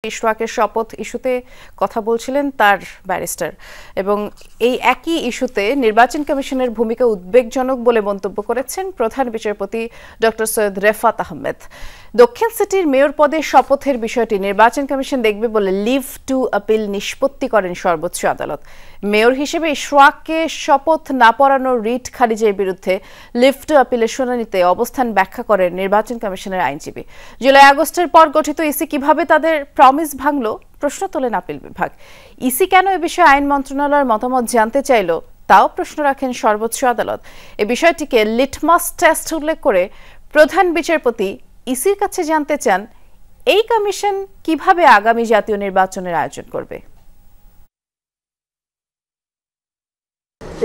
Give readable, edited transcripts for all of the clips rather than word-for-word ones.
ইশরাকের শপথ ইস্যুতে কথা বলছিলেন তার ব্যারিস্টার এবং এই একই ইস্যুতে নির্বাচন কমিশনের ভূমিকা উদ্বেগজনক বলে মন্তব্য করেছেন প্রধান বিচারপতি ডক্টর সৈয়দ রেফাত আহমেদ। দক্ষিণ সিটির মেয়র পদে শপথের বিষয়টি নির্বাচন কমিশন দেখবে বলে লিভ টু আপিল নিষ্পত্তি করেন সর্বোচ্চ আদালত। মেয়র হিসেবে ইশরাককে শপথ না পড়ানোর রিট খারিজের বিরুদ্ধে লিভ টু আপিলের শুনানিতে অবস্থান ব্যাখ্যা করেন নির্বাচন কমিশনের আইনজীবী। জুলাই আগস্টের পর গঠিত ইসি কিভাবে তাদের প্রমিস ভাঙল প্রশ্ন তোলেন আপিল বিভাগ। ইসি কেন এ বিষয়ে আইন মন্ত্রণালয়ের মতামত জানতে চাইল তাও প্রশ্ন রাখেন সর্বোচ্চ আদালত। এ বিষয়টিকে লিটমাস টেস্ট উল্লেখ করে প্রধান বিচারপতি ইসির কাছে জানতে চান এই কমিশন কিভাবে আগামী জাতীয় নির্বাচনের আয়োজন করবে।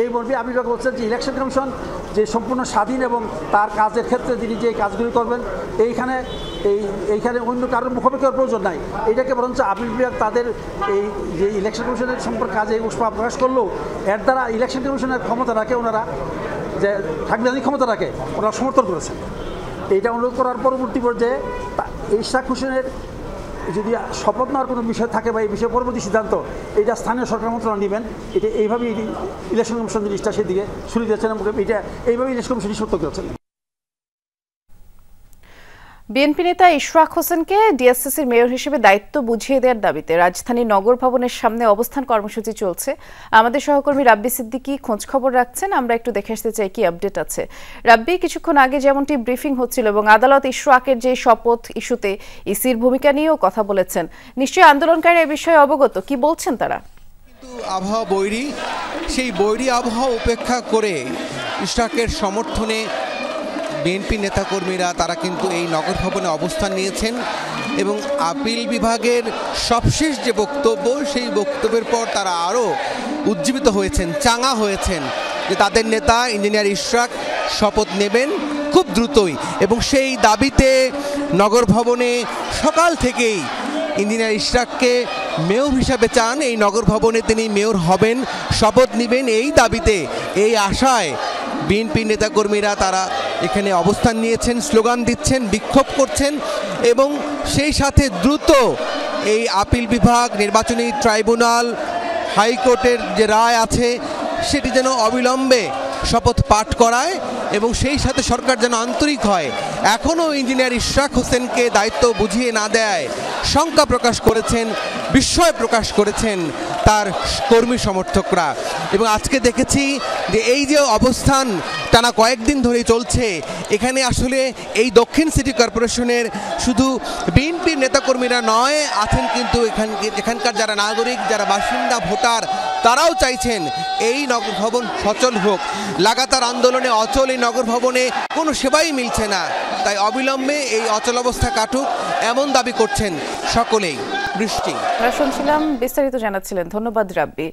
এই মর্মে আপিল বিভাগ বলছেন যে ইলেকশন কমিশন যে সম্পূর্ণ স্বাধীন এবং তার কাজের ক্ষেত্রে তিনি যে কাজগুলি করবেন এইখানে অন্য কারোর মুখোমুখি করার প্রয়োজন নাই। এটাকে বরঞ্চ আপিল বিভাগ তাদের এই যে ইলেকশন কমিশনের সম্পর্কে কাজে উষ্মা প্রকাশ করলেও এর দ্বারা ইলেকশন কমিশনের ক্ষমতা রাখে ওনারা যে সাংবিধানিক ক্ষমতা রাখে ওনারা সমর্থন করেছেন। এইটা অনুরোধ করার পরবর্তী পর্যায়ে ইশরাক হোসেনের যদি শপথ নেওয়ার কোনো বিষয় থাকে বা এই বিষয়ে পরবর্তী সিদ্ধান্ত এটা স্থানীয় সরকার মন্ত্রণালয় নেবেন। এটা এইভাবেই ইলেকশন কমিশন জিনিসটা সেদিকে শুরু দিয়েছেন এবং এটা এইভাবে ইলেকশন কমিশন নিষ্পত্তি করেছেন। বিএনপি নেতা ইশরাক হোসেনকে ডিএসসিসির মেয়র হিসেবে দায়িত্ব বুঝিয়ে দেওয়ার দাবিতে রাজধানীর নগর ভবনের সামনে অবস্থান কর্মসূচি চলছে। আমাদের সহকর্মী রাব্বি সিদ্দিকী খোঁজ খবর রাখছেন, আমরা একটু দেখে আসতে চাই কি আপডেট আছে। রাব্বি, কিছুক্ষণ আগে যেমনটি ব্রিফিং হচ্ছিল এবং আদালত ইশরাকের যে শপথ ইস্যুতে ইসির ভূমিকা নিয়েও কথা বলেছেন, নিশ্চয়ই আন্দোলনকারীরা এই বিষয়ে অবগত, কি বলছেন তারা? কিন্তু আবহাওয়া বৈরী, সেই বৈরী আবহাওয়া উপেক্ষা করে ইশরাকের সমর্থনে বিএনপি নেতাকর্মীরা তারা কিন্তু এই নগর ভবনে অবস্থান নিয়েছেন এবং আপিল বিভাগের সবশেষ যে বক্তব্য সেই বক্তব্যের পর তারা আরও উজ্জীবিত হয়েছেন, চাঙা হয়েছেন যে তাদের নেতা ইঞ্জিনিয়ার ইশরাক শপথ নেবেন খুব দ্রুতই। এবং সেই দাবিতে নগর ভবনে সকাল থেকেই ইঞ্জিনিয়ার ইশরাককে মেয়র হিসাবে চান, এই নগর ভবনে তিনি মেয়র হবেন, শপথ নেবেন, এই দাবিতে এই আশায় বিএনপি নেতাকর্মীরা তারা এখানে অবস্থান নিয়েছেন, স্লোগান দিচ্ছেন, বিক্ষোভ করছেন এবং সেই সাথে দ্রুত এই আপিল বিভাগ, নির্বাচনী ট্রাইব্যুনাল, হাইকোর্টের যে রায় আছে সেটি যেন অবিলম্বে শপথ পাঠ করায় এবং সেই সাথে সরকার যেন আন্তরিক হয়। এখনও ইঞ্জিনিয়ার ইশরাক হোসেনকে দায়িত্ব বুঝিয়ে না দেয় শঙ্কা প্রকাশ করেছেন, বিস্ময় প্রকাশ করেছেন তার কর্মী সমর্থকরা। এবং আজকে দেখেছি যে এই যে অবস্থান টানা কয়েকদিন ধরেই চলছে, এখানে আসলে এই দক্ষিণ সিটি কর্পোরেশনের শুধু বিএনপির নেতাকর্মীরা নয়, আছেন কিন্তু এখানকার যারা নাগরিক, যারা বাসিন্দা, ভোটার, তারাও চাইছেন এই নগর ভবন সচল হোক। লাগাতার আন্দোলনে অচল এই নগর ভবনে কোনো সেবাই মিলছে না, তাই অবিলম্বে এই অচল অবস্থা কাটুক এমন দাবি করছেন সকলেই। বৃষ্টি, শুনছিলাম, বিস্তারিত জানাচ্ছিলেন, ধন্যবাদ রাব্বি।